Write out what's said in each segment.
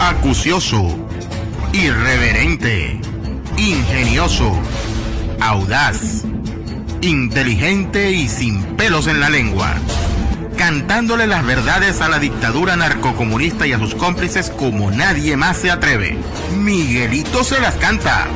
acucioso, irreverente, ingenioso, audaz, inteligente y sin pelos en la lengua, cantándole las verdades a la dictadura narcocomunista y a sus cómplices como nadie más se atreve. Miguelito se las canta.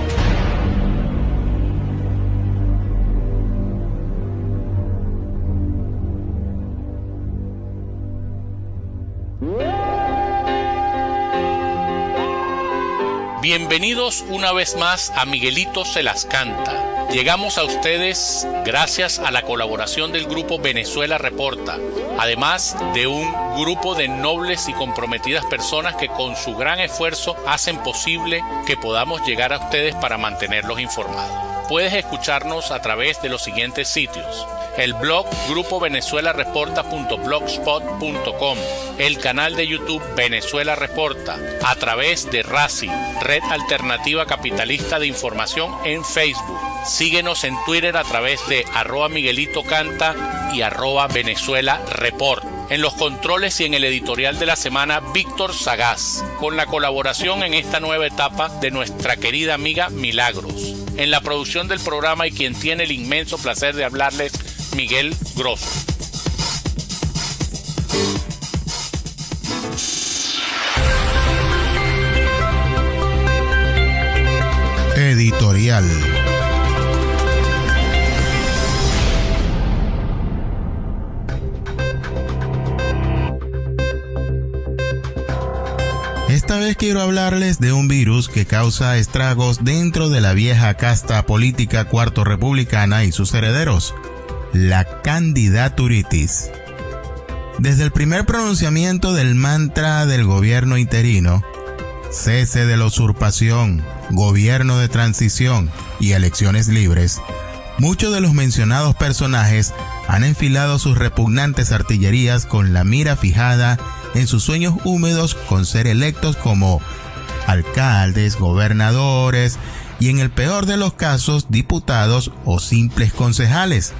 Bienvenidos una vez más a Miguelito se las canta. Llegamos a ustedes gracias a la colaboración del grupo Venezuela Reporta, además de un grupo de nobles y comprometidas personas que con su gran esfuerzo hacen posible que podamos llegar a ustedes para mantenerlos informados. Puedes escucharnos a través de los siguientes sitios: el blog grupovenezuelareporta.blogspot.com, el canal de YouTube Venezuela Reporta, a través de RACI, Red Alternativa Capitalista de Información, en Facebook. Síguenos en Twitter a través de @MiguelitoCanta y @VenezuelaReport. En los controles y en el editorial de la semana, Víctor Sagaz, con la colaboración en esta nueva etapa de nuestra querida amiga Milagros. En la producción del programa y quien tiene el inmenso placer de hablarles, Miguel Grosso. Editorial. Esta vez quiero hablarles de un virus que causa estragos dentro de la vieja casta política cuarto republicana y sus herederos, la candidaturitis. Desde el primer pronunciamiento del mantra del gobierno interino, cese de la usurpación, gobierno de transición y elecciones libres, muchos de los mencionados personajes han enfilado sus repugnantes artillerías con la mira fijada en sus sueños húmedos con ser electos como alcaldes, gobernadores y, en el peor de los casos, diputados o simples concejales.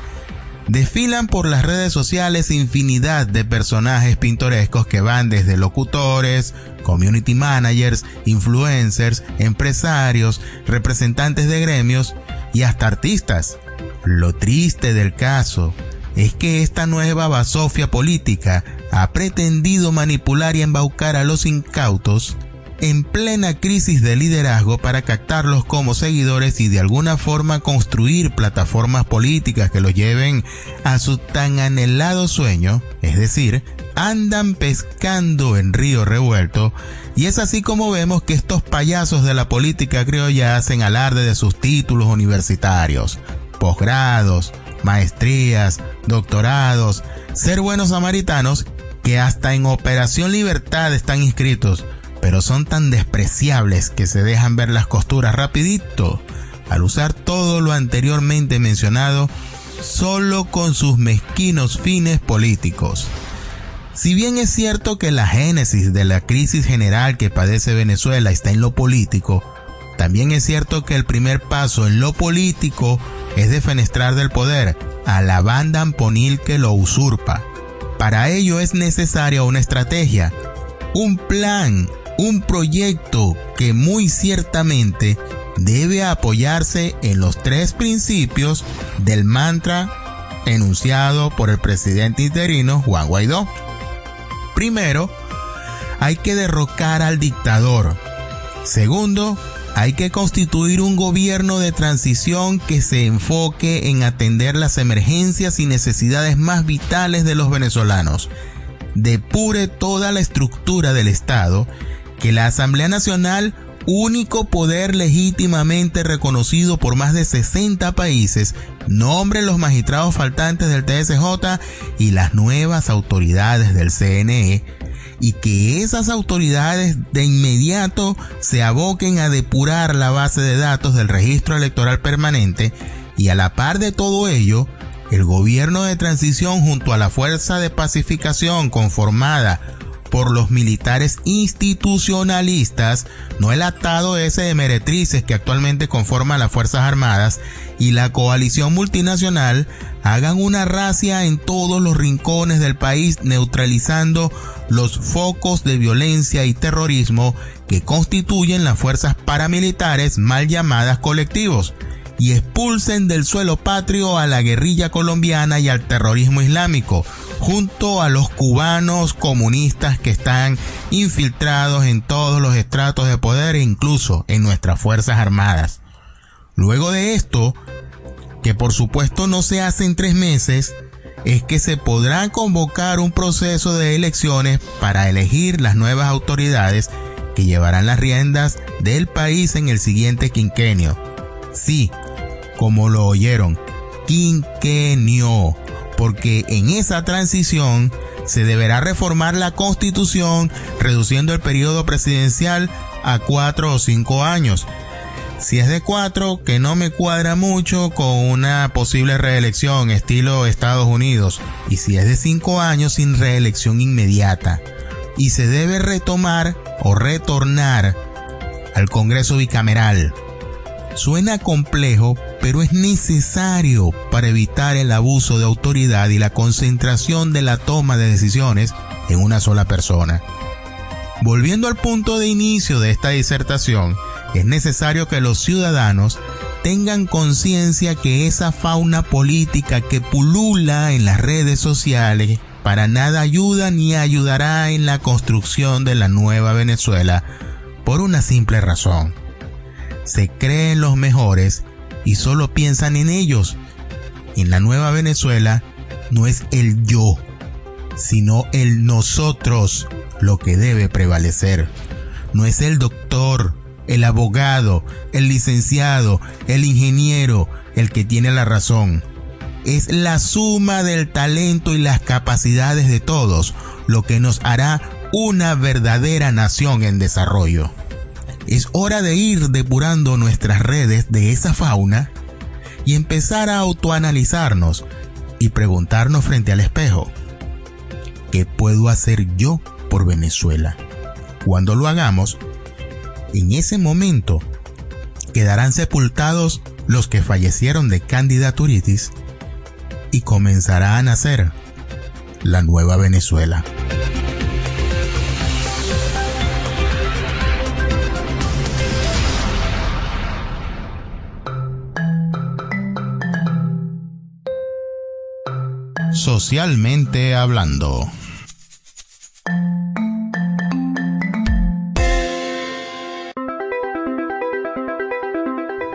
Desfilan por las redes sociales infinidad de personajes pintorescos que van desde locutores, community managers, influencers, empresarios, representantes de gremios y hasta artistas. Lo triste del caso es que esta nueva basofia política ha pretendido manipular y embaucar a los incautos en plena crisis de liderazgo para captarlos como seguidores y de alguna forma construir plataformas políticas que los lleven a su tan anhelado sueño, es decir, andan pescando en río revuelto, y es así como vemos que estos payasos de la política criolla hacen alarde de sus títulos universitarios, posgrados, maestrías, doctorados, ser buenos samaritanos, que hasta en Operación Libertad están inscritos, pero son tan despreciables que se dejan ver las costuras rapidito al usar todo lo anteriormente mencionado solo con sus mezquinos fines políticos. Si bien es cierto que la génesis de la crisis general que padece Venezuela está en lo político, también es cierto que el primer paso en lo político es defenestrar del poder a la banda amponil que lo usurpa. Para ello es necesaria una estrategia, un plan, un proyecto que muy ciertamente debe apoyarse en los tres principios del mantra enunciado por el presidente interino Juan Guaidó. Primero, hay que derrocar al dictador. Segundo, hay que constituir un gobierno de transición que se enfoque en atender las emergencias y necesidades más vitales de los venezolanos. Depure toda la estructura del Estado, que la Asamblea Nacional, único poder legítimamente reconocido por más de 60 países, nombre los magistrados faltantes del TSJ y las nuevas autoridades del CNE, y que esas autoridades de inmediato se aboquen a depurar la base de datos del registro electoral permanente, y a la par de todo ello, el gobierno de transición junto a la fuerza de pacificación conformada por los militares institucionalistas, no el atado ese de meretrices que actualmente conforma las Fuerzas Armadas, y la coalición multinacional hagan una racia en todos los rincones del país, neutralizando los focos de violencia y terrorismo que constituyen las fuerzas paramilitares mal llamadas colectivos y expulsen del suelo patrio a la guerrilla colombiana y al terrorismo islámico, junto a los cubanos comunistas que están infiltrados en todos los estratos de poder e incluso en nuestras fuerzas armadas. Luego de esto, que por supuesto no se hace en 3 meses, es que se podrá convocar un proceso de elecciones para elegir las nuevas autoridades que llevarán las riendas del país en el siguiente quinquenio. Sí, como lo oyeron, quinquenio, porque en esa transición se deberá reformar la Constitución, reduciendo el periodo presidencial a 4 o 5 años. Si es de 4, que no me cuadra mucho con una posible reelección estilo Estados Unidos. Y si es de 5 años, sin reelección inmediata. Y se debe retomar o retornar al Congreso bicameral. Suena complejo, pero es necesario para evitar el abuso de autoridad y la concentración de la toma de decisiones en una sola persona. Volviendo al punto de inicio de esta disertación, es necesario que los ciudadanos tengan conciencia que esa fauna política que pulula en las redes sociales para nada ayuda ni ayudará en la construcción de la nueva Venezuela por una simple razón. Se creen los mejores y solo piensan en ellos. En la nueva Venezuela no es el yo, sino el nosotros lo que debe prevalecer. No es el doctor, el abogado, el licenciado, el ingeniero el que tiene la razón. Es la suma del talento y las capacidades de todos lo que nos hará una verdadera nación en desarrollo. Es hora de ir depurando nuestras redes de esa fauna y empezar a autoanalizarnos y preguntarnos frente al espejo: ¿qué puedo hacer yo por Venezuela? Cuando lo hagamos, en ese momento quedarán sepultados los que fallecieron de candidaturitis y comenzará a nacer la nueva Venezuela. Socialmente hablando.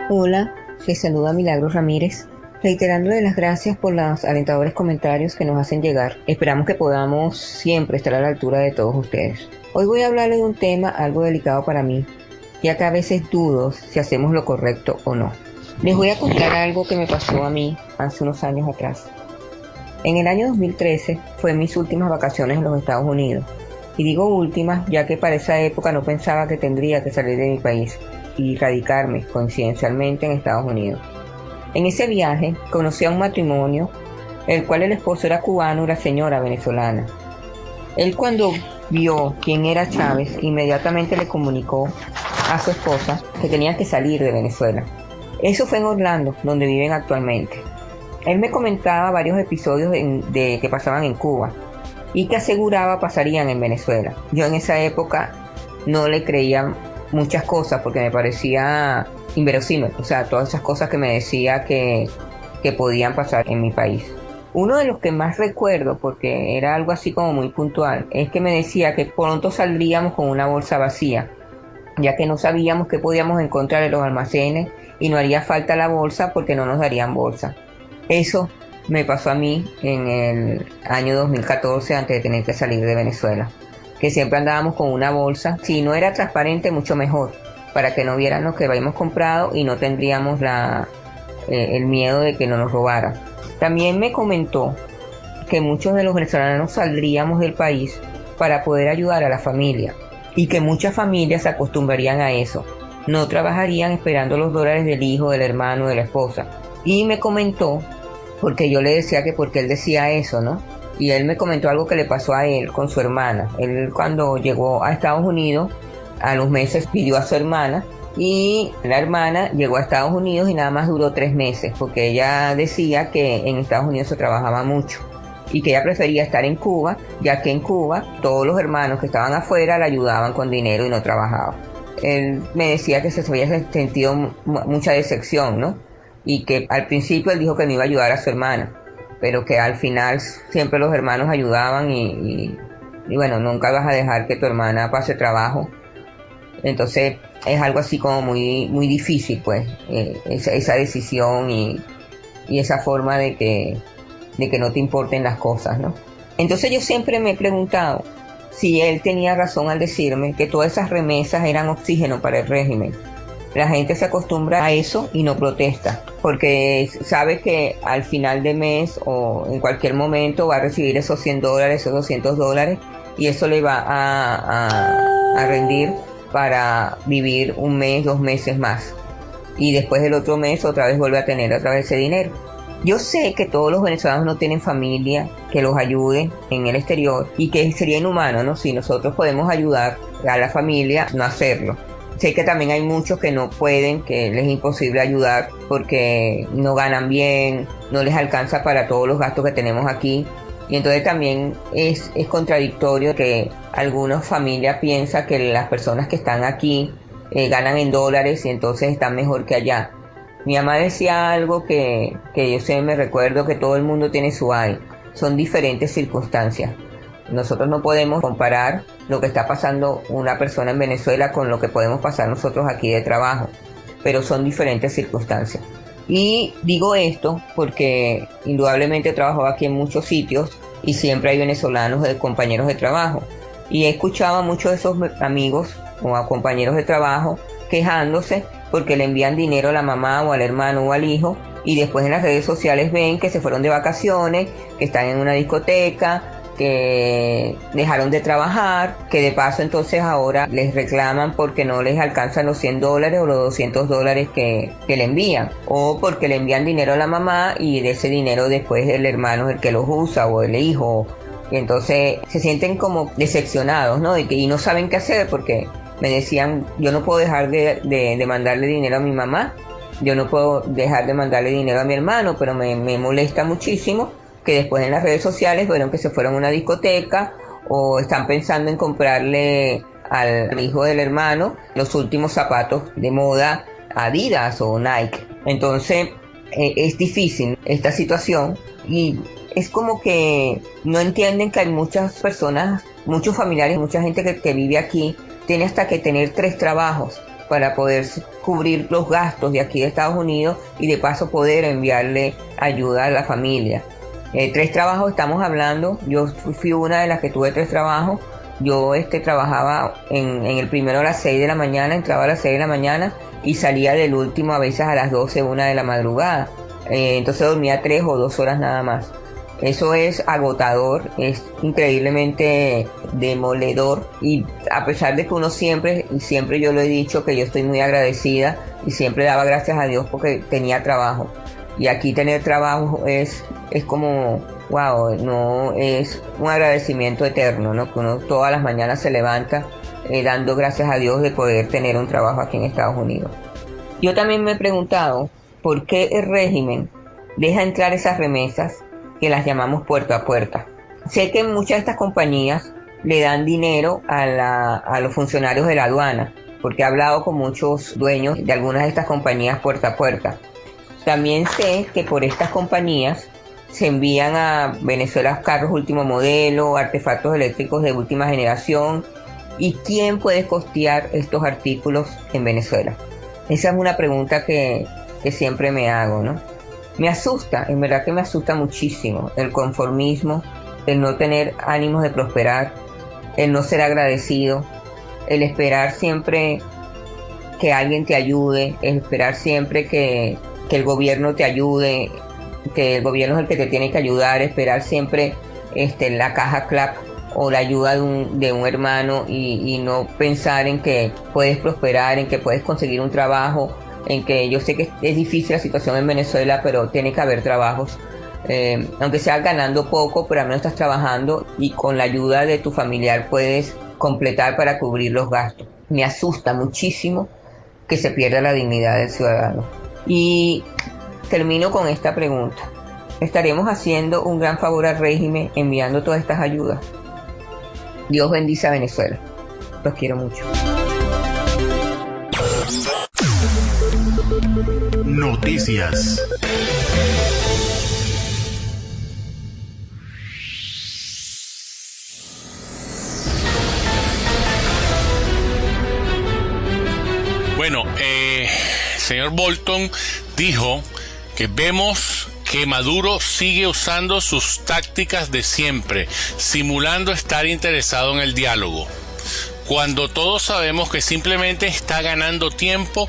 Hola, les saluda Milagros Ramírez, reiterándole las gracias por los alentadores comentarios que nos hacen llegar. Esperamos que podamos siempre estar a la altura de todos ustedes. Hoy voy a hablarles de un tema algo delicado para mí, ya que a veces dudo si hacemos lo correcto o no. Les voy a contar algo que me pasó a mí hace unos años atrás. En el año 2013 fue mis últimas vacaciones en los Estados Unidos. Y digo últimas ya que para esa época no pensaba que tendría que salir de mi país y radicarme coincidencialmente en Estados Unidos. En ese viaje conocí a un matrimonio, el cual el esposo era cubano y la señora venezolana. Él, cuando vio quién era Chávez, inmediatamente le comunicó a su esposa que tenía que salir de Venezuela. Eso fue en Orlando, donde viven actualmente. Él me comentaba varios episodios que pasaban en Cuba y que aseguraba pasarían en Venezuela. Yo en esa época no le creía muchas cosas porque me parecía inverosímil, o sea, todas esas cosas que me decía que podían pasar en mi país. Uno de los que más recuerdo, porque era algo así como muy puntual, es que me decía que pronto saldríamos con una bolsa vacía, ya que no sabíamos qué podíamos encontrar en los almacenes y no haría falta la bolsa porque no nos darían bolsa. Eso me pasó a mí en el año 2014 antes de tener que salir de Venezuela, que siempre andábamos con una bolsa. Si no era transparente, mucho mejor, para que no vieran lo que habíamos comprado y no tendríamos el miedo de que no nos robaran. También me comentó que muchos de los venezolanos saldríamos del país para poder ayudar a la familia y que muchas familias se acostumbrarían a eso. No trabajarían esperando los dólares del hijo, del hermano, de la esposa. Y me comentó, porque yo le decía que porque él decía eso, ¿no? Y él me comentó algo que le pasó a él con su hermana. Él, cuando llegó a Estados Unidos, a los meses pidió a su hermana y la hermana llegó a Estados Unidos y nada más duró 3 meses porque ella decía que en Estados Unidos se trabajaba mucho. y que ella prefería estar en Cuba, ya que en Cuba todos los hermanos que estaban afuera la ayudaban con dinero y no trabajaba. Él me decía que se había sentido mucha decepción, ¿no? Y que al principio él dijo que no iba a ayudar a su hermana, pero que al final siempre los hermanos ayudaban y bueno, nunca vas a dejar que tu hermana pase trabajo. Entonces es algo así como muy, muy difícil, pues, esa decisión y esa forma de que no te importen las cosas, ¿no? Entonces yo siempre me he preguntado si él tenía razón al decirme que todas esas remesas eran oxígeno para el régimen. La gente se acostumbra a eso y no protesta, porque sabe que al final de mes o en cualquier momento va a recibir esos $100, esos $200, y eso le va a rendir para vivir un mes, 2 meses más. Y después del otro mes otra vez vuelve a tener otra vez ese dinero. Yo sé que todos los venezolanos no tienen familia que los ayude en el exterior y que sería inhumano, ¿no? Si nosotros podemos ayudar a la familia, no hacerlo. Sé que también hay muchos que no pueden, que les es imposible ayudar porque no ganan bien, no les alcanza para todos los gastos que tenemos aquí. Y entonces también es contradictorio que algunas familias piensan que las personas que están aquí ganan en dólares y entonces están mejor que allá. Mi mamá decía algo que yo siempre me recuerdo, que todo el mundo tiene su ay. Son diferentes circunstancias. Nosotros no podemos comparar lo que está pasando una persona en Venezuela con lo que podemos pasar nosotros aquí de trabajo, pero son diferentes circunstancias. Y digo esto porque indudablemente he trabajado aquí en muchos sitios y siempre hay venezolanos, compañeros de trabajo. Y he escuchado a muchos de esos amigos o a compañeros de trabajo quejándose porque le envían dinero a la mamá o al hermano o al hijo y después en las redes sociales ven que se fueron de vacaciones, que están en una discoteca, que dejaron de trabajar, que de paso entonces ahora les reclaman porque no les alcanzan los $100 o los $200 que le envían, o porque le envían dinero a la mamá y de ese dinero después el hermano es el que los usa o el hijo, y entonces se sienten como decepcionados, ¿no? Y no saben qué hacer porque me decían, yo no puedo dejar de mandarle dinero a mi mamá, yo no puedo dejar de mandarle dinero a mi hermano, pero me molesta muchísimo que después en las redes sociales vieron que se fueron a una discoteca o están pensando en comprarle al hijo del hermano los últimos zapatos de moda Adidas o Nike. Entonces es difícil esta situación y es como que no entienden que hay muchas personas, muchos familiares, mucha gente que vive aquí, tiene hasta que tener 3 trabajos para poder cubrir los gastos de aquí de Estados Unidos y de paso poder enviarle ayuda a la familia. 3 trabajos estamos hablando, yo fui una de las que tuve 3 trabajos. Yo trabajaba en el primero a las 6 de la mañana, entraba a las 6 de la mañana y salía del último a veces a las 12, 1 de la madrugada. Entonces dormía 3 o 2 horas nada más. Eso es agotador, es increíblemente demoledor y a pesar de que uno siempre yo lo he dicho que yo estoy muy agradecida y siempre daba gracias a Dios porque tenía trabajo. Y aquí tener trabajo es como, wow, no, es un agradecimiento eterno, ¿no? Que uno todas las mañanas se levanta dando gracias a Dios de poder tener un trabajo aquí en Estados Unidos. Yo también me he preguntado por qué el régimen deja entrar esas remesas que las llamamos puerta a puerta. Sé que muchas de estas compañías le dan dinero a los funcionarios de la aduana, porque he hablado con muchos dueños de algunas de estas compañías puerta a puerta. También sé que por estas compañías se envían a Venezuela carros último modelo, artefactos eléctricos de última generación. ¿Y quién puede costear estos artículos en Venezuela? Esa es una pregunta que siempre me hago, ¿no? Me asusta, en verdad que me asusta muchísimo el conformismo, el no tener ánimos de prosperar, el no ser agradecido, el esperar siempre que alguien te ayude, el esperar siempre que el gobierno te ayude, que el gobierno es el que te tiene que ayudar, esperar siempre la caja CLAP o la ayuda de un hermano y no pensar en que puedes prosperar, en que puedes conseguir un trabajo, en que yo sé que es difícil la situación en Venezuela, pero tiene que haber trabajos. Aunque sea ganando poco, pero al menos estás trabajando y con la ayuda de tu familiar puedes completar para cubrir los gastos. Me asusta muchísimo que se pierda la dignidad del ciudadano. Y termino con esta pregunta. estaremos haciendo un gran favor al régimen enviando todas estas ayudas. Dios bendice a Venezuela. Los quiero mucho. Noticias. Bueno, señor Bolton dijo que vemos que Maduro sigue usando sus tácticas de siempre, simulando estar interesado en el diálogo, cuando todos sabemos que simplemente está ganando tiempo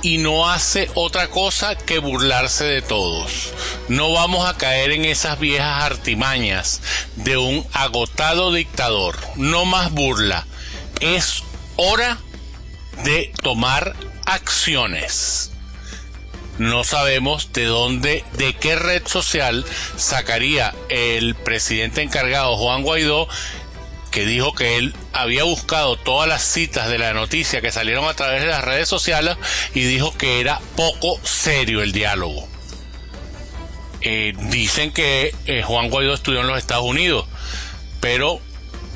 y no hace otra cosa que burlarse de todos. No vamos a caer en esas viejas artimañas de un agotado dictador. No más burla. Es hora de tomar acciones. No sabemos de qué red social sacaría el presidente encargado Juan Guaidó, que dijo que él había buscado todas las citas de la noticia que salieron a través de las redes sociales y dijo que era poco serio el diálogo. Dicen que Juan Guaidó estudió en los Estados Unidos, pero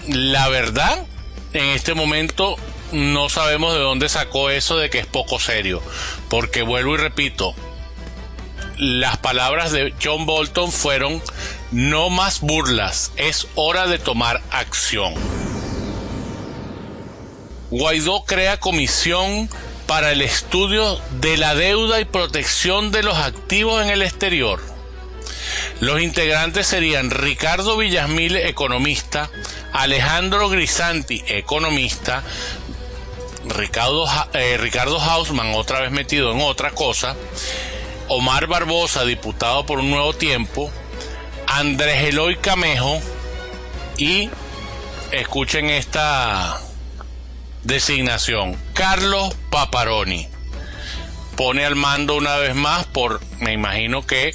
la verdad, en este momento no sabemos de dónde sacó eso de que es poco serio, porque vuelvo y repito, las palabras de John Bolton fueron: no más burlas, es hora de tomar acción. Guaidó crea comisión para el estudio de la deuda y protección de los activos en el exterior. Los integrantes serían Ricardo Villasmil, economista; Alejandro Grisanti, economista; Ricardo Hausmann, otra vez metido en otra cosa; Omar Barbosa, diputado por Un Nuevo Tiempo; Andrés Eloy Camejo y, escuchen esta designación, Carlos Paparoni. Pone al mando una vez más por, me imagino que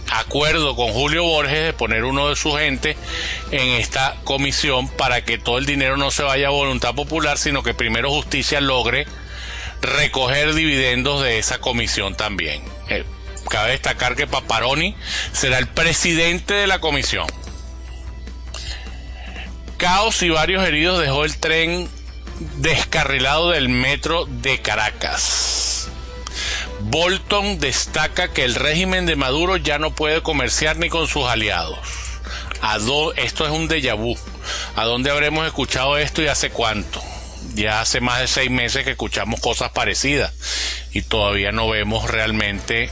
acuerdo con Julio Borges, de poner uno de sus gente en esta comisión para que todo el dinero no se vaya a voluntad popular, sino que primero Justicia logre recoger dividendos de esa comisión también. Cabe destacar que Paparoni será el presidente de la comisión. Caos y varios heridos dejó el tren descarrilado del metro de Caracas. Bolton destaca que el régimen de Maduro ya no puede comerciar ni con sus aliados. Esto es un déjà vu. ¿A dónde habremos escuchado esto y hace cuánto? Ya hace más de 6 meses que escuchamos cosas parecidas y todavía no vemos realmente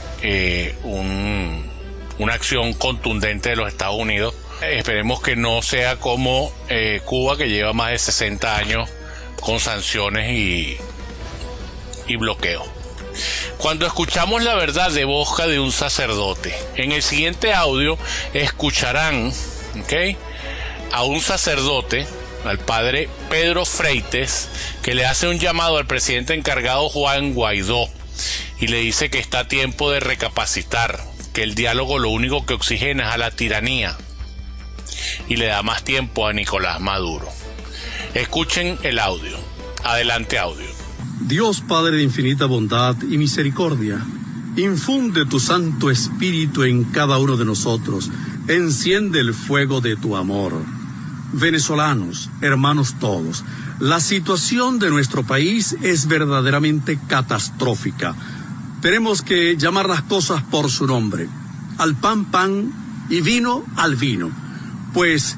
una acción contundente de los Estados Unidos. Esperemos que no sea como Cuba, que lleva más de 60 años con sanciones y bloqueo. Cuando escuchamos la verdad de boca de un sacerdote, en el siguiente audio escucharán a un sacerdote, al padre Pedro Freites, que le hace un llamado al presidente encargado Juan Guaidó y le dice que está a tiempo de recapacitar, que el diálogo lo único que oxigena es a la tiranía y le da más tiempo a Nicolás Maduro. Escuchen el audio. Adelante, audio. Dios Padre de infinita bondad y misericordia, infunde tu Santo Espíritu en cada uno de nosotros, enciende el fuego de tu amor. Venezolanos, hermanos todos, la situación de nuestro país es verdaderamente catastrófica. Tenemos que llamar las cosas por su nombre. Al pan, pan, y vino al vino. Pues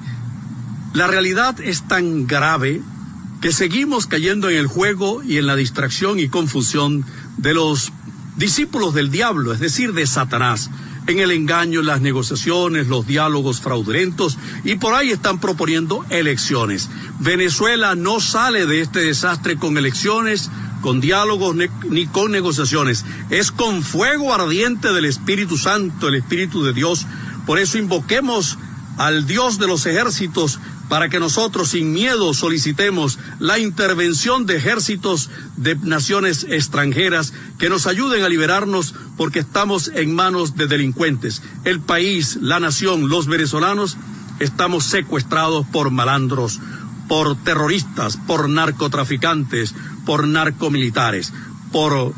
la realidad es tan grave que seguimos cayendo en el juego y en la distracción y confusión de los discípulos del diablo, es decir, de Satanás, en el engaño, las negociaciones, los diálogos fraudulentos, y por ahí están proponiendo elecciones. Venezuela no sale de este desastre con elecciones, con diálogos ni con negociaciones. Es con fuego ardiente del Espíritu Santo, el Espíritu de Dios. Por eso invoquemos al Dios de los ejércitos para que nosotros sin miedo solicitemos la intervención de ejércitos de naciones extranjeras que nos ayuden a liberarnos, porque estamos en manos de delincuentes. El país, la nación, los venezolanos estamos secuestrados por malandros, por terroristas, por narcotraficantes, por narcomilitares, por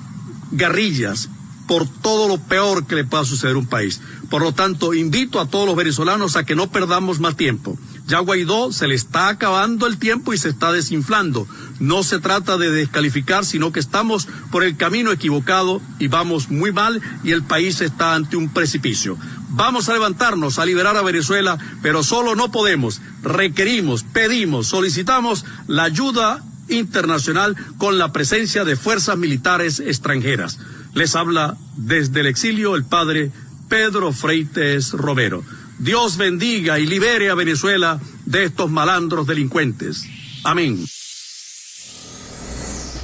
guerrillas, por todo lo peor que le pueda suceder a un país. Por lo tanto, invito a todos los venezolanos a que no perdamos más tiempo. Ya a Guaidó se le está acabando el tiempo y se está desinflando. No se trata de descalificar, sino que estamos por el camino equivocado y vamos muy mal y el país está ante un precipicio. Vamos a levantarnos, a liberar a Venezuela, pero solo no podemos. Requerimos, pedimos, solicitamos la ayuda internacional con la presencia de fuerzas militares extranjeras. Les habla desde el exilio el padre Pedro Freites Romero. Dios bendiga y libere a Venezuela de estos malandros delincuentes. Amén.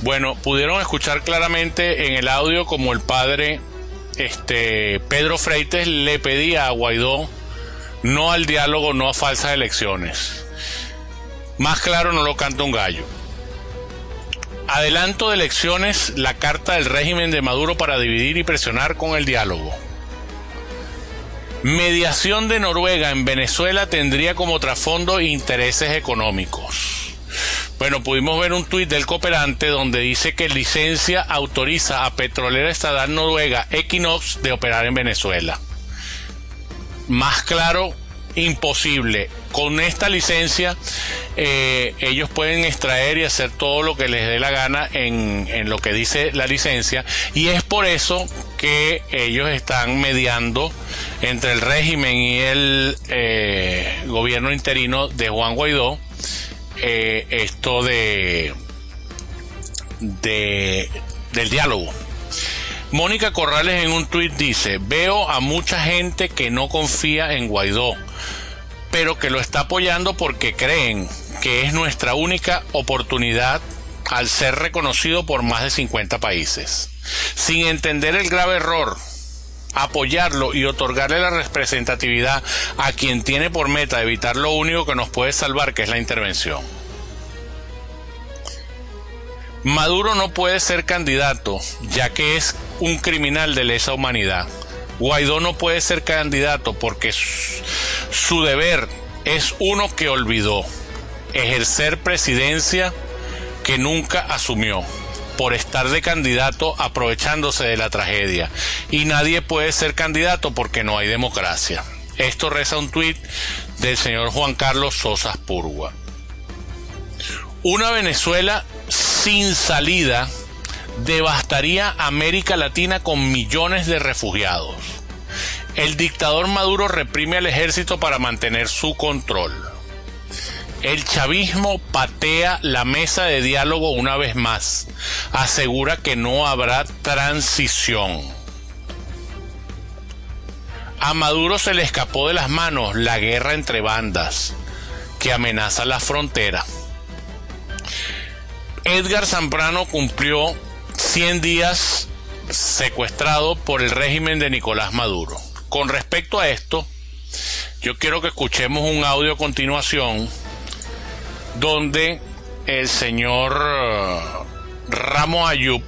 Bueno, pudieron escuchar claramente en el audio como el padre Pedro Freites le pedía a Guaidó no al diálogo, no a falsas elecciones. Más claro no lo canta un gallo. Adelanto de elecciones, la carta del régimen de Maduro para dividir y presionar con el diálogo. Mediación de Noruega en Venezuela tendría como trasfondo intereses económicos. Bueno, pudimos ver un tuit del cooperante donde dice que licencia autoriza a Petrolera Estatal Noruega Equinox de operar en Venezuela. Más claro, imposible. Con esta licencia ellos pueden extraer y hacer todo lo que les dé la gana en lo que dice la licencia, y es por eso que ellos están mediando entre el régimen y el gobierno interino de Juan Guaidó esto del diálogo. Mónica Corrales en un tuit dice: veo a mucha gente que no confía en Guaidó, pero que lo está apoyando porque creen que es nuestra única oportunidad al ser reconocido por más de 50 países. Sin entender el grave error, apoyarlo y otorgarle la representatividad a quien tiene por meta evitar lo único que nos puede salvar, que es la intervención. Maduro no puede ser candidato, ya que es un criminal de lesa humanidad. Guaidó no puede ser candidato porque su deber es uno que olvidó: ejercer presidencia que nunca asumió, por estar de candidato aprovechándose de la tragedia. Y nadie puede ser candidato porque no hay democracia. Esto reza un tuit del señor Juan Carlos Sosa Purgua. Una Venezuela sin salida devastaría América Latina con millones de refugiados. El dictador Maduro reprime al ejército para mantener su control. El chavismo patea la mesa de diálogo una vez más. Asegura que no habrá transición. A Maduro se le escapó de las manos la guerra entre bandas que amenaza la frontera. Edgar Zambrano cumplió 100 días secuestrado por el régimen de Nicolás Maduro. Con respecto a esto, yo quiero que escuchemos un audio a continuación donde el señor Ramos Ayub,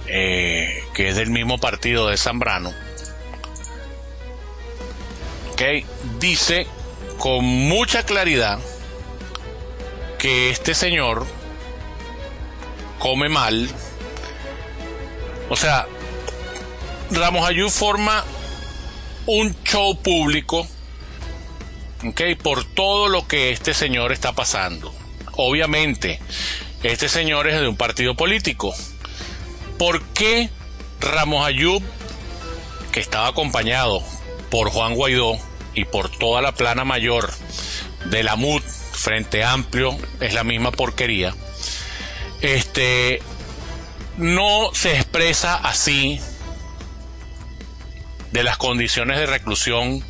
que es del mismo partido de Zambrano, dice con mucha claridad que este señor come mal. O sea, Ramos Ayub forma un show público, por todo lo que este señor está pasando. Obviamente, este señor es de un partido político. ¿Por qué Ramos Ayub, que estaba acompañado por Juan Guaidó y por toda la plana mayor de la MUD, Frente Amplio, es la misma porquería, no se expresa así de las condiciones de reclusión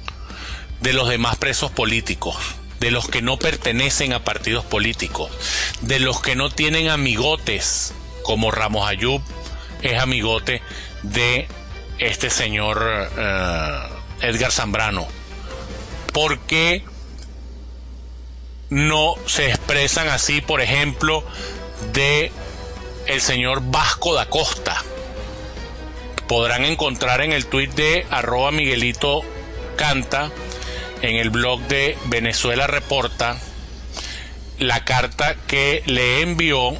de los demás presos políticos, de los que no pertenecen a partidos políticos, de los que no tienen amigotes, como Ramos Ayub es amigote de este señor Edgar Zambrano? ¿Por qué no se expresan así, por ejemplo, de el señor Vasco da Costa? Podrán encontrar en el tuit de @MiguelitoCanta, en el blog de Venezuela Reporta, la carta que le envió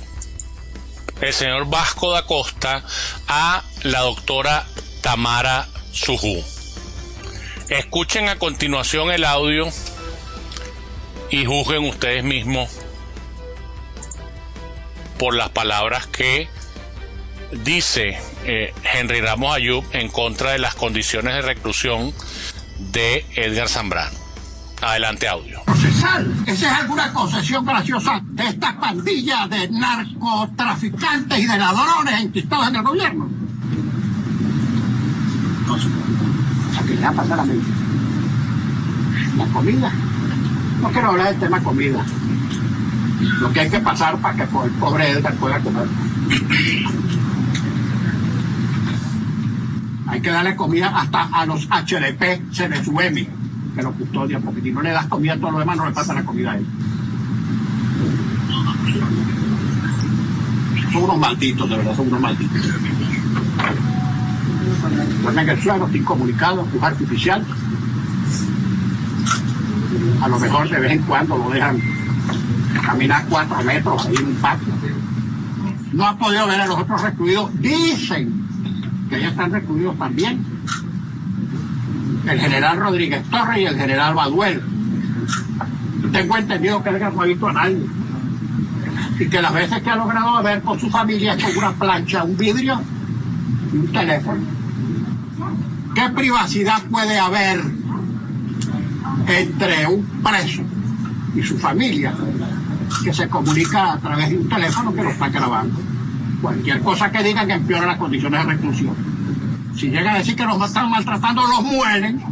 el señor Vasco da Costa a la doctora Tamara Sujú. Escuchen a continuación el audio y juzguen ustedes mismos por las palabras que dice Henry Ramos Ayub en contra de las condiciones de reclusión de Edgar Zambrano. Adelante, audio. Procesal, esa es alguna concesión graciosa de esta pandilla de narcotraficantes y de ladrones enquistados en el gobierno. Entonces, ¿a qué le va a pasar a mí? La comida. No quiero hablar del tema comida. Lo que hay que pasar para que el pobre Edgar pueda comer. Hay que darle comida hasta a los HDP, Cenezuemi, que lo custodian, porque si no le das comida a todo lo demás, no le pasa la comida a él. Son unos malditos, de verdad, son unos malditos. Recuerden que el suelo está incomunicado, es artificial. A lo mejor de vez en cuando lo dejan caminar 4 metros ahí en un patio. No ha podido ver a los otros recluidos. Dicen que ya están recluidos también el general Rodríguez Torres y el general Baduel. Tengo entendido que él no ha visto a nadie y que las veces que ha logrado ver con su familia es con una plancha, un vidrio y un teléfono. ¿Qué privacidad puede haber entre un preso y su familia que se comunica a través de un teléfono que lo está grabando? Cualquier cosa que digan que empeora las condiciones de reclusión. Si llega a decir que los están maltratando, los mueren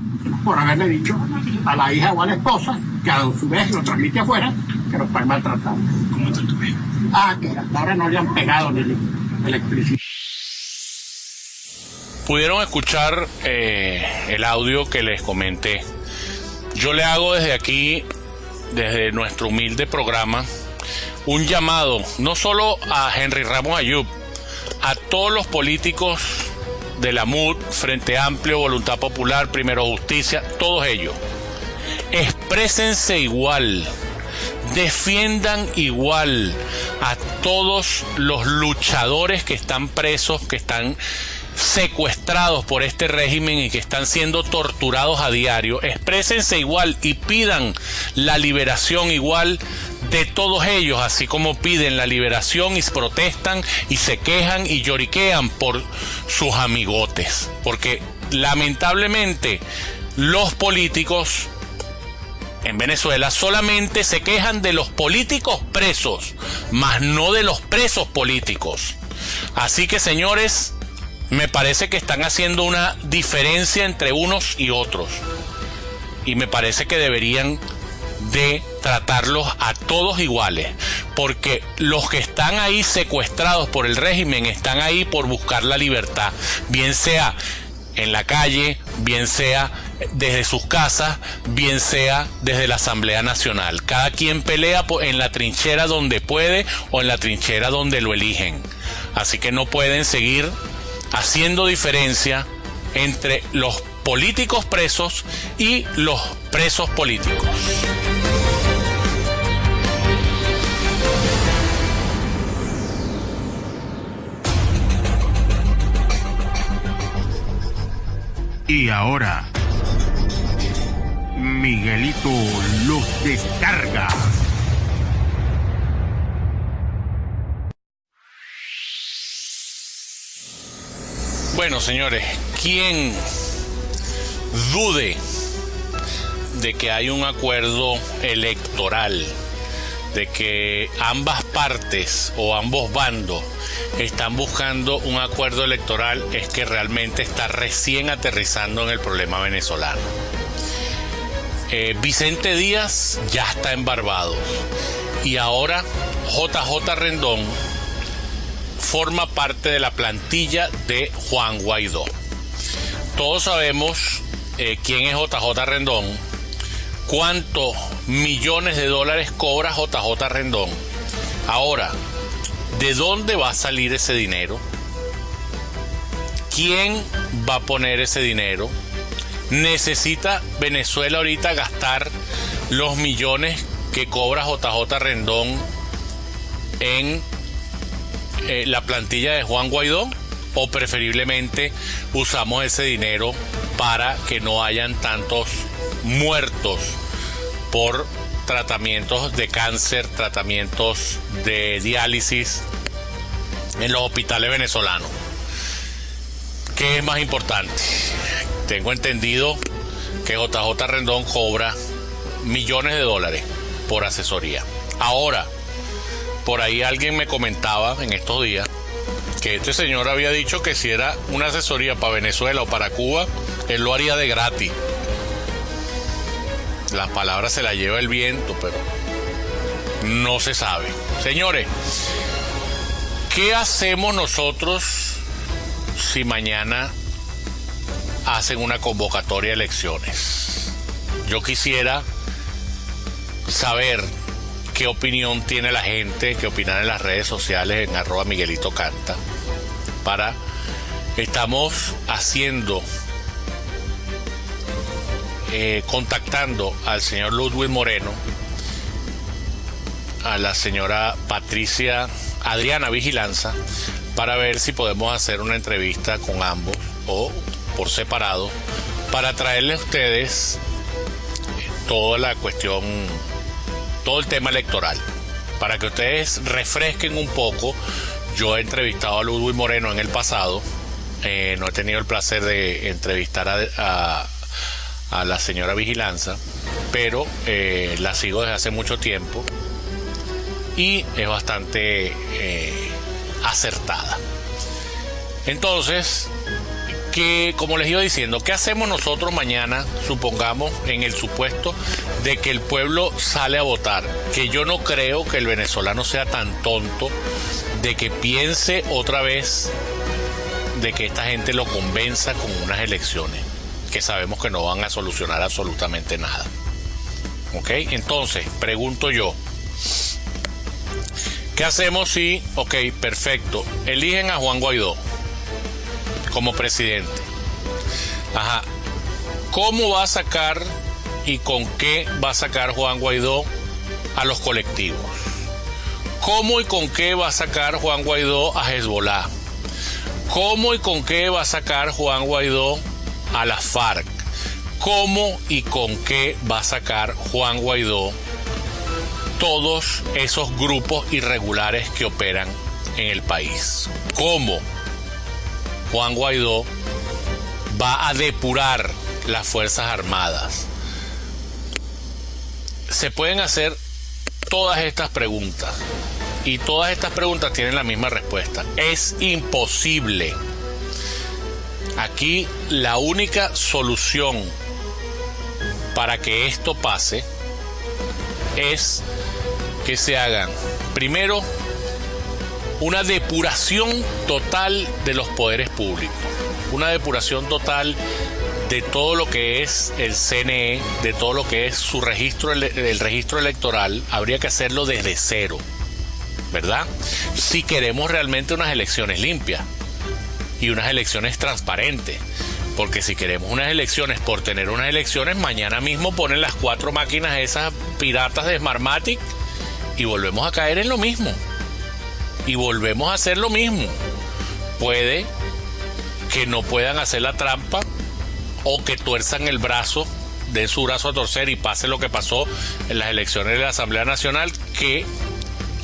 por haberle dicho a la hija o a la esposa, que a su vez lo transmite afuera, que los están maltratando. Que hasta ahora no le han pegado ni electricidad. Pudieron escuchar el audio que les comenté. Yo le hago desde aquí, desde nuestro humilde programa, un llamado no solo a Henry Ramos Ayub, a todos los políticos de la MUD, Frente Amplio, Voluntad Popular, Primero Justicia, todos ellos. Exprésense igual, defiendan igual a todos los luchadores que están presos, que están secuestrados por este régimen y que están siendo torturados a diario. Exprésense igual y pidan la liberación igual de todos ellos, así como piden la liberación y protestan y se quejan y lloriquean por sus amigotes, porque lamentablemente los políticos en Venezuela solamente se quejan de los políticos presos, más no de los presos políticos. Así que, señores, me parece que están haciendo una diferencia entre unos y otros, y me parece que deberían de tratarlos a todos iguales, porque los que están ahí secuestrados por el régimen están ahí por buscar la libertad, bien sea en la calle, bien sea desde sus casas, bien sea desde la Asamblea Nacional. Cada quien pelea en la trinchera donde puede o en la trinchera donde lo eligen. Así que no pueden seguir haciendo diferencia entre los políticos presos y los presos políticos. Y ahora, Miguelito los descarga. Bueno, señores, quien dude de que hay un acuerdo electoral, de que ambas partes o ambos bandos están buscando un acuerdo electoral, es que realmente está recién aterrizando en el problema venezolano. Vicente Díaz ya está en Barbados y ahora JJ Rendón forma parte de la plantilla de Juan Guaidó. Todos sabemos quién es JJ Rendón, cuántos millones de dólares cobra JJ Rendón. Ahora, ¿de dónde va a salir ese dinero? ¿Quién va a poner ese dinero? ¿Necesita Venezuela ahorita gastar los millones que cobra JJ Rendón en la plantilla de Juan Guaidó? o preferiblemente usamos ese dinero para que no hayan tantos muertos por tratamientos de cáncer, tratamientos de diálisis en los hospitales venezolanos. ¿Qué es más importante? Tengo entendido que JJ Rendón cobra millones de dólares por asesoría. Ahora, por ahí alguien me comentaba en estos días que este señor había dicho que si era una asesoría para Venezuela o para Cuba, él lo haría de gratis. Las palabras se las lleva el viento, pero no se sabe. Señores, ¿qué hacemos nosotros si mañana hacen una convocatoria de elecciones? Yo quisiera saber qué opinión tiene la gente, qué opinan en las redes sociales en @MiguelitoCanta. Estamos haciendo, contactando al señor Ludwig Moreno, a la señora Patricia Adriana Vigilanza, para ver si podemos hacer una entrevista con ambos o por separado, para traerles a ustedes toda la cuestión, todo el tema electoral, para que ustedes refresquen un poco. Yo he entrevistado a Ludwig Moreno en el pasado, no he tenido el placer de entrevistar a la señora Vigilanza, pero la sigo desde hace mucho tiempo y es bastante acertada. Entonces, como les iba diciendo, ¿qué hacemos nosotros mañana? Supongamos, en el supuesto de que el pueblo sale a votar, que yo no creo que el venezolano sea tan tonto de que piense otra vez de que esta gente lo convenza con unas elecciones que sabemos que no van a solucionar absolutamente nada. ¿Ok? Entonces, pregunto yo, ¿qué hacemos si, ok, perfecto, eligen a Juan Guaidó como presidente? Ajá. ¿Cómo va a sacar y con qué va a sacar Juan Guaidó a los colectivos? ¿Cómo y con qué va a sacar Juan Guaidó a Hezbollah? ¿Cómo y con qué va a sacar Juan Guaidó a la FARC? ¿Cómo y con qué va a sacar Juan Guaidó todos esos grupos irregulares que operan en el país? ¿Cómo Juan Guaidó va a depurar las Fuerzas Armadas? Se pueden hacer todas estas preguntas y todas estas preguntas tienen la misma respuesta. Es imposible. Aquí la única solución para que esto pase es que se hagan, primero, una depuración total de los poderes públicos, una depuración total de todo lo que es el CNE, de todo lo que es su registro, el registro electoral. Habría que hacerlo desde cero, ¿verdad? Si queremos realmente unas elecciones limpias y unas elecciones transparentes, porque si queremos unas elecciones por tener unas elecciones, mañana mismo ponen las 4 máquinas esas piratas de Smartmatic y volvemos a caer en lo mismo. Y volvemos a hacer lo mismo. Puede que no puedan hacer la trampa o que tuerzan el brazo, den su brazo a torcer y pase lo que pasó en las elecciones de la Asamblea Nacional, que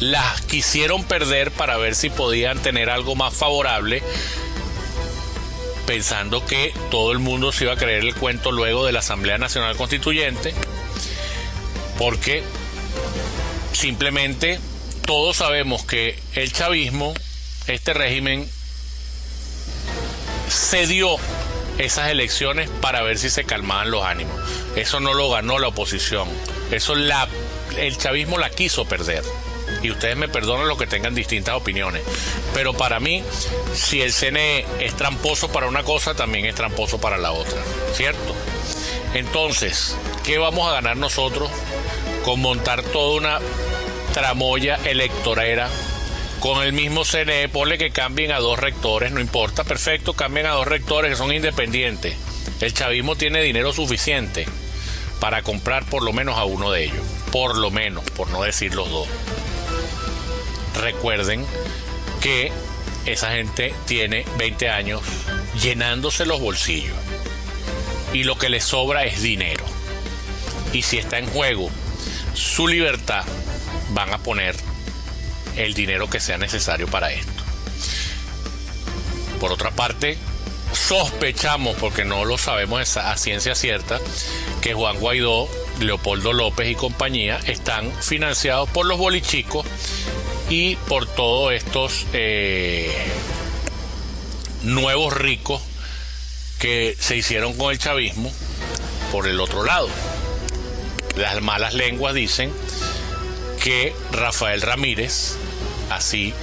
las quisieron perder para ver si podían tener algo más favorable, pensando que todo el mundo se iba a creer el cuento luego de la Asamblea Nacional Constituyente, porque simplemente todos sabemos que el chavismo, este régimen, cedió esas elecciones para ver si se calmaban los ánimos. Eso no lo ganó la oposición. Eso el chavismo la quiso perder. Y ustedes me perdonan los que tengan distintas opiniones. Pero para mí, si el CNE es tramposo para una cosa, también es tramposo para la otra. ¿Cierto? Entonces, ¿qué vamos a ganar nosotros con montar toda una tramoya electorera con el mismo CNE? Ponle que cambien a 2 rectores, no importa, perfecto, cambien a 2 rectores que son independientes. El chavismo tiene dinero suficiente para comprar por lo menos a uno de ellos, por lo menos, por no decir los 2. Recuerden que esa gente tiene 20 años llenándose los bolsillos y lo que les sobra es dinero. Y si está en juego su libertad, van a poner el dinero que sea necesario para esto. Por otra parte, sospechamos, porque no lo sabemos a ciencia cierta, que Juan Guaidó, Leopoldo López y compañía están financiados por los bolichicos y por todos estos nuevos ricos que se hicieron con el chavismo por el otro lado. Las malas lenguas dicen que Rafael Ramírez así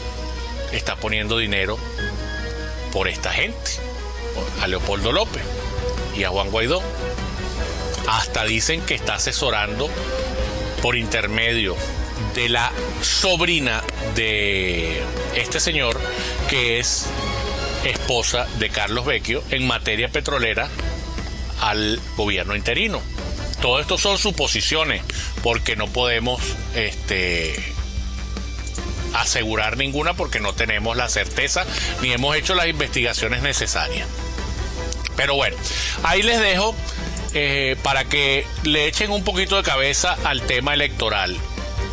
está poniendo dinero por esta gente, a Leopoldo López y a Juan Guaidó. Hasta dicen que está asesorando por intermedio de la sobrina de este señor, que es esposa de Carlos Vecchio, en materia petrolera al gobierno interino. Todo esto son suposiciones, porque no podemos asegurar ninguna, porque no tenemos la certeza ni hemos hecho las investigaciones necesarias. Pero bueno, ahí les dejo para que le echen un poquito de cabeza al tema electoral.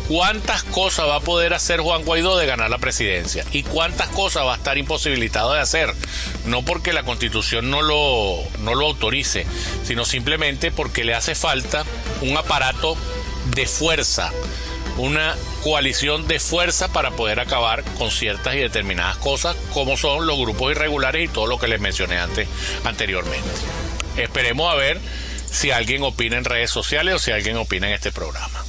¿Cuántas cosas va a poder hacer Juan Guaidó de ganar la presidencia? ¿Y cuántas cosas va a estar imposibilitado de hacer? No porque la Constitución no lo autorice, sino simplemente porque le hace falta un aparato de fuerza, una coalición de fuerza para poder acabar con ciertas y determinadas cosas, como son los grupos irregulares y todo lo que les mencioné anteriormente. Esperemos a ver si alguien opina en redes sociales o si alguien opina en este programa.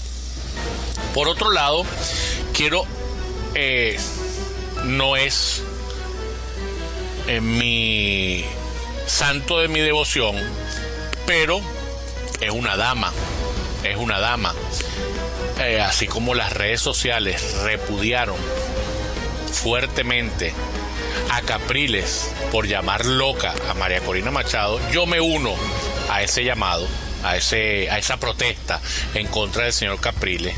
Por otro lado, quiero, no es mi santo de mi devoción, pero es una dama. Así como las redes sociales repudiaron fuertemente a Capriles por llamar loca a María Corina Machado, yo me uno a ese llamado, a esa protesta en contra del señor Capriles,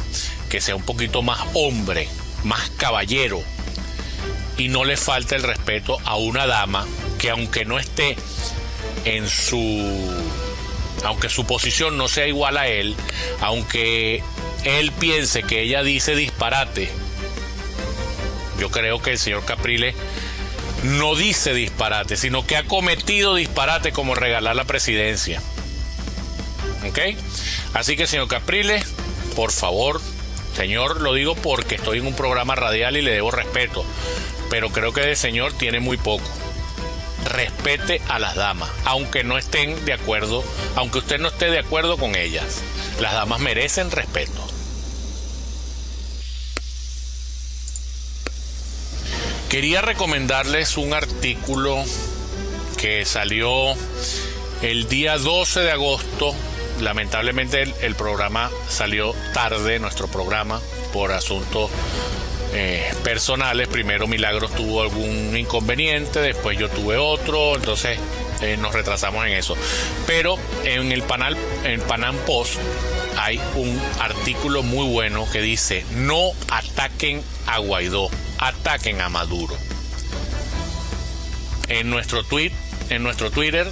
que sea un poquito más hombre, más caballero, y no le falte el respeto a una dama que, aunque no esté aunque su posición no sea igual a él, aunque él piense que ella dice disparate, yo creo que el señor Capriles no dice disparate, sino que ha cometido disparate, como regalar la presidencia. ¿Ok? Así que, señor Capriles, por favor, señor, lo digo porque estoy en un programa radial y le debo respeto, pero creo que de señor tiene muy poco. Respete a las damas, aunque no estén de acuerdo, aunque usted no esté de acuerdo con ellas. Las damas merecen respeto. Quería recomendarles un artículo que salió el día 12 de agosto. Lamentablemente el programa salió tarde, nuestro programa, por asuntos personales. Primero Milagros tuvo algún inconveniente, después yo tuve otro, entonces nos retrasamos en eso. Pero en el Panam Post hay un artículo muy bueno que dice: no ataquen a Guaidó, ataquen a Maduro. En nuestro Twitter,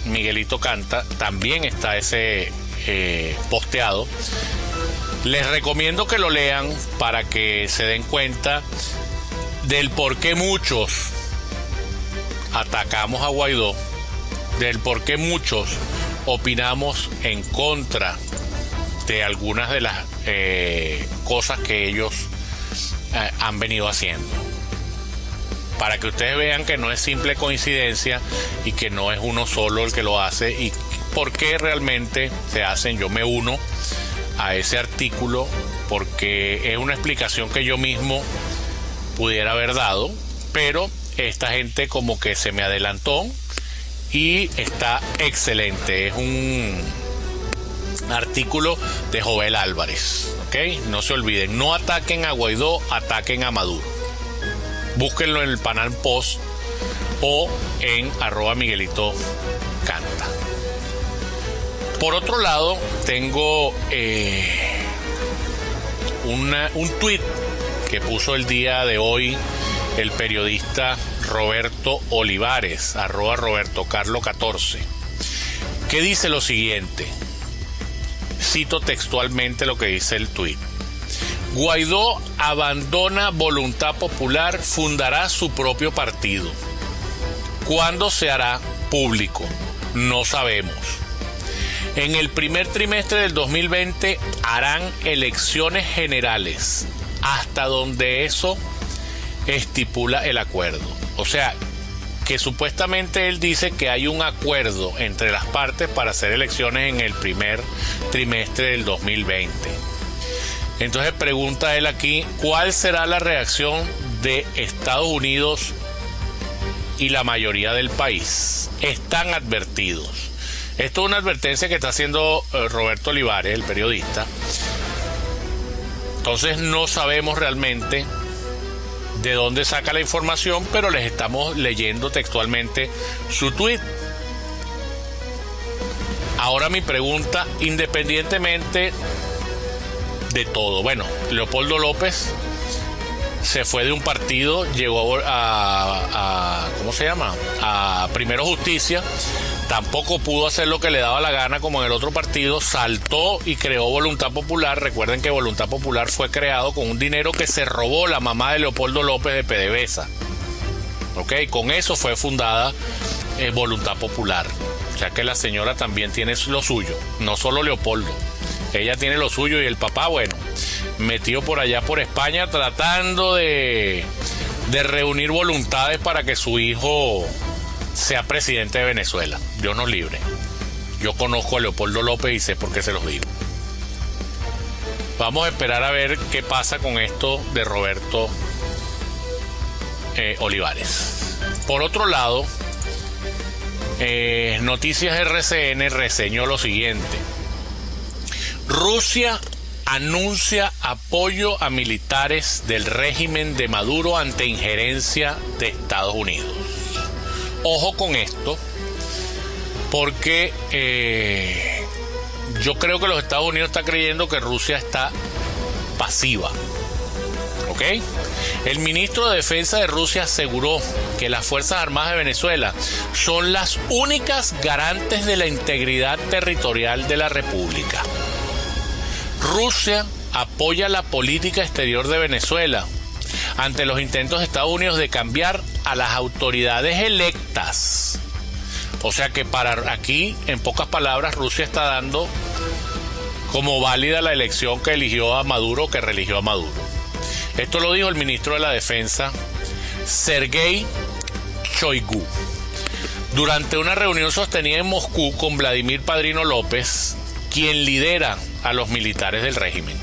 Miguelito Canta, también está ese posteado. Les recomiendo que lo lean para que se den cuenta del por qué muchos atacamos a Guaidó, del por qué muchos opinamos en contra de algunas de las cosas que ellos han venido haciendo. Para que ustedes vean que no es simple coincidencia y que no es uno solo el que lo hace y por qué realmente se hacen. Yo me uno a ese artículo porque es una explicación que yo mismo pudiera haber dado, pero esta gente como que se me adelantó y está excelente. Es un artículo de Joel Álvarez, ¿ok? No se olviden, no ataquen a Guaidó, ataquen a Maduro. Búsquenlo en el Panam Post o en @Miguelito Canta. Por otro lado, tengo un tuit que puso el día de hoy el periodista Roberto Olivares, @RobertoCarlo14, que dice lo siguiente. Cito textualmente lo que dice el tuit. Guaidó abandona Voluntad Popular, fundará su propio partido. ¿Cuándo se hará público? No sabemos. En el primer trimestre del 2020 harán elecciones generales, hasta donde eso estipula el acuerdo. O sea, que supuestamente él dice que hay un acuerdo entre las partes para hacer elecciones en el primer trimestre del 2020. Entonces pregunta él aquí, ¿cuál será la reacción de Estados Unidos y la mayoría del país? Están advertidos. Esto es una advertencia que está haciendo Roberto Olivares, el periodista. Entonces no sabemos realmente de dónde saca la información, pero les estamos leyendo textualmente su tuit. Ahora mi pregunta, independientemente de todo. Bueno, Leopoldo López se fue de un partido, llegó a ¿cómo se llama? A Primero Justicia. Tampoco pudo hacer lo que le daba la gana como en el otro partido, saltó y creó Voluntad Popular. Recuerden que Voluntad Popular fue creado con un dinero que se robó la mamá de Leopoldo López de PDVSA. ¿Ok? Con eso fue fundada Voluntad Popular. O sea que la señora también tiene lo suyo, no solo Leopoldo. Ella tiene lo suyo y el papá, bueno, metido por allá por España tratando de reunir voluntades para que su hijo sea presidente de Venezuela. Dios nos libre. Yo conozco a Leopoldo López y sé por qué se los digo. Vamos a esperar a ver qué pasa con esto de Roberto Olivares. Por otro lado, Noticias RCN reseñó lo siguiente. Rusia anuncia apoyo a militares del régimen de Maduro ante injerencia de Estados Unidos. Ojo con esto, porque yo creo que los Estados Unidos están creyendo que Rusia está pasiva. ¿Ok? El ministro de Defensa de Rusia aseguró que las Fuerzas Armadas de Venezuela son las únicas garantes de la integridad territorial de la República. Rusia apoya la política exterior de Venezuela ante los intentos de Estados Unidos de cambiar a las autoridades electas. O sea que para aquí, en pocas palabras, Rusia está dando como válida la elección que eligió a Maduro, que reeligió a Maduro. Esto lo dijo el ministro de la Defensa, Sergei Shoigu, durante una reunión sostenida en Moscú con Vladimir Padrino López, quien lidera a los militares del régimen.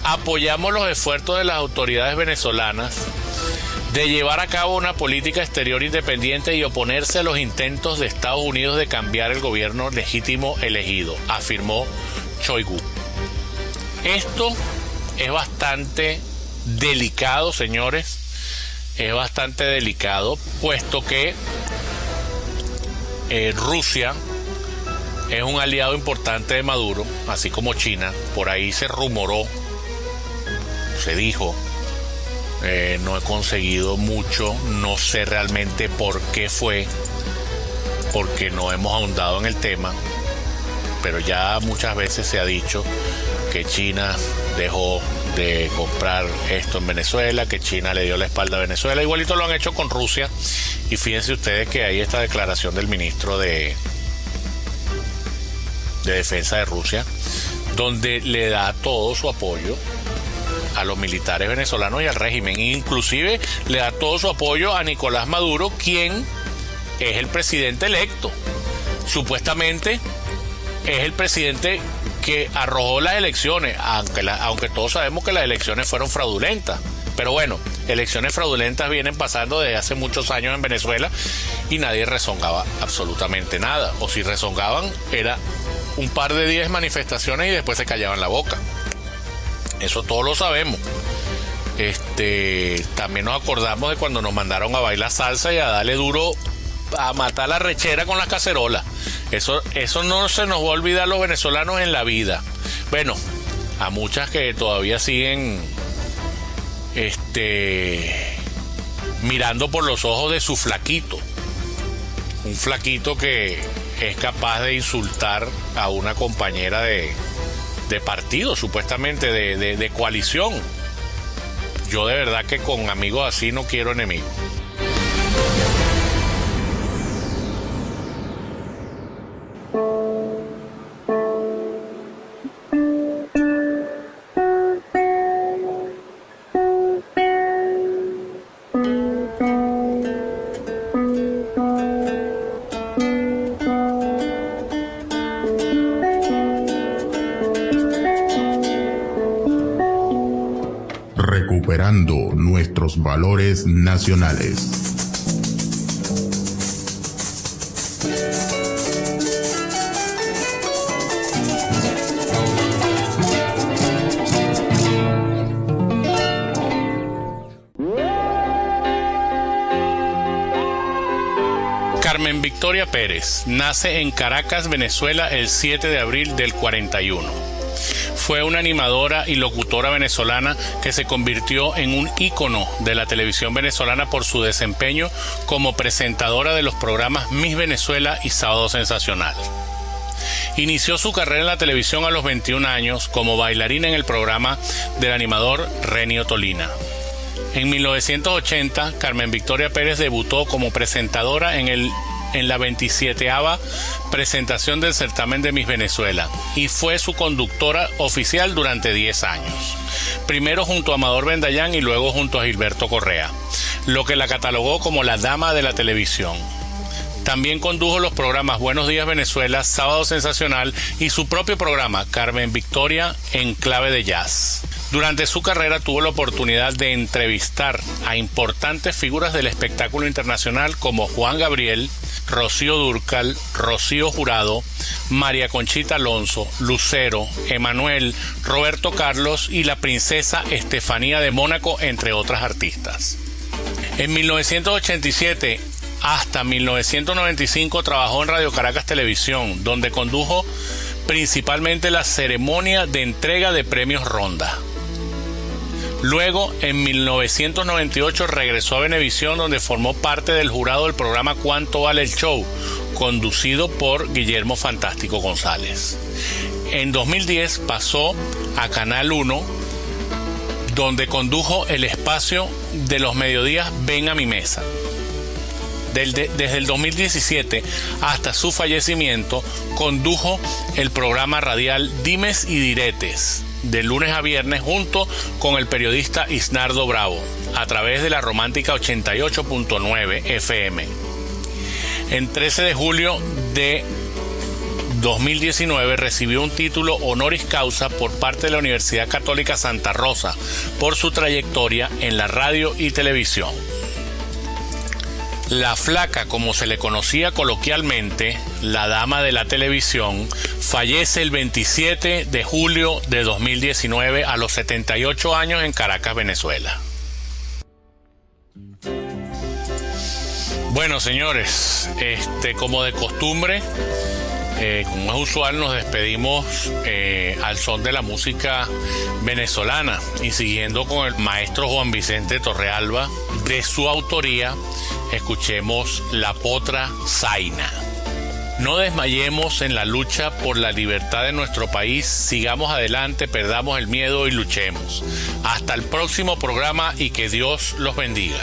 Apoyamos los esfuerzos de las autoridades venezolanas de llevar a cabo una política exterior independiente y oponerse a los intentos de Estados Unidos de cambiar el gobierno legítimo elegido, afirmó Shoigu. Esto es bastante delicado, señores, es bastante delicado, puesto que Rusia es un aliado importante de Maduro, así como China. Por ahí se rumoró, se dijo, no he conseguido mucho, no sé realmente por qué fue, porque no hemos ahondado en el tema, pero ya muchas veces se ha dicho que China dejó de comprar esto en Venezuela, que China le dio la espalda a Venezuela. Igualito lo han hecho con Rusia, y fíjense ustedes que hay esta declaración del ministro de Defensa de Rusia, donde le da todo su apoyo a los militares venezolanos y al régimen. Inclusive le da todo su apoyo a Nicolás Maduro, quien es el presidente electo. Supuestamente es el presidente que arrojó las elecciones, aunque todos sabemos que las elecciones fueron fraudulentas. Pero bueno, elecciones fraudulentas vienen pasando desde hace muchos años en Venezuela y nadie rezongaba absolutamente nada. O si rezongaban, era un par de días de manifestaciones y después se callaban la boca. Eso todos lo sabemos. También nos acordamos de cuando nos mandaron a bailar salsa y a darle duro a matar la rechera con las cacerolas. Eso no se nos va a olvidar los venezolanos en la vida. Bueno, a muchas que todavía siguen mirando por los ojos de su flaquito. Un flaquito que es capaz de insultar a una compañera de partido, supuestamente de coalición. Yo de verdad que con amigos así no quiero enemigos. Recuperando nuestros valores nacionales. Carmen Victoria Pérez nace en Caracas, Venezuela, el 7 de abril del 41. Fue una animadora y locutora venezolana que se convirtió en un ícono de la televisión venezolana por su desempeño como presentadora de los programas Miss Venezuela y Sábado Sensacional. Inició su carrera en la televisión a los 21 años como bailarina en el programa del animador Renio Tolina. En 1980, Carmen Victoria Pérez debutó como presentadora en la 27ª presentación del certamen de Miss Venezuela y fue su conductora oficial durante 10 años. Primero junto a Amador Bendayán y luego junto a Gilberto Correa, lo que la catalogó como la dama de la televisión. También condujo los programas Buenos Días Venezuela, Sábado Sensacional y su propio programa Carmen Victoria en clave de jazz. Durante su carrera tuvo la oportunidad de entrevistar a importantes figuras del espectáculo internacional como Juan Gabriel, Rocío Dúrcal, Rocío Jurado, María Conchita Alonso, Lucero, Emanuel, Roberto Carlos y la princesa Estefanía de Mónaco, entre otras artistas. En 1987 hasta 1995 trabajó en Radio Caracas Televisión, donde condujo principalmente la ceremonia de entrega de premios Ronda. Luego, en 1998 regresó a Venevisión, donde formó parte del jurado del programa ¿Cuánto vale el show?, conducido por Guillermo Fantástico González. En 2010 pasó a Canal 1, donde condujo el espacio de los mediodías Ven a mi mesa. Desde el 2017 hasta su fallecimiento, condujo el programa radial Dimes y Diretes, de lunes a viernes, junto con el periodista Isnardo Bravo, a través de la Romántica 88.9 FM. En 13 de julio de 2019 recibió un título honoris causa por parte de la Universidad Católica Santa Rosa por su trayectoria en la radio y televisión. La Flaca, como se le conocía coloquialmente, la dama de la televisión, fallece el 27 de julio de 2019 a los 78 años en Caracas, Venezuela. Bueno, señores, como de costumbre, como es usual, nos despedimos al son de la música venezolana y siguiendo con el maestro Juan Vicente Torrealba, de su autoría, escuchemos La Potra Zaina. No desmayemos en la lucha por la libertad de nuestro país, sigamos adelante, perdamos el miedo y luchemos. Hasta el próximo programa y que Dios los bendiga.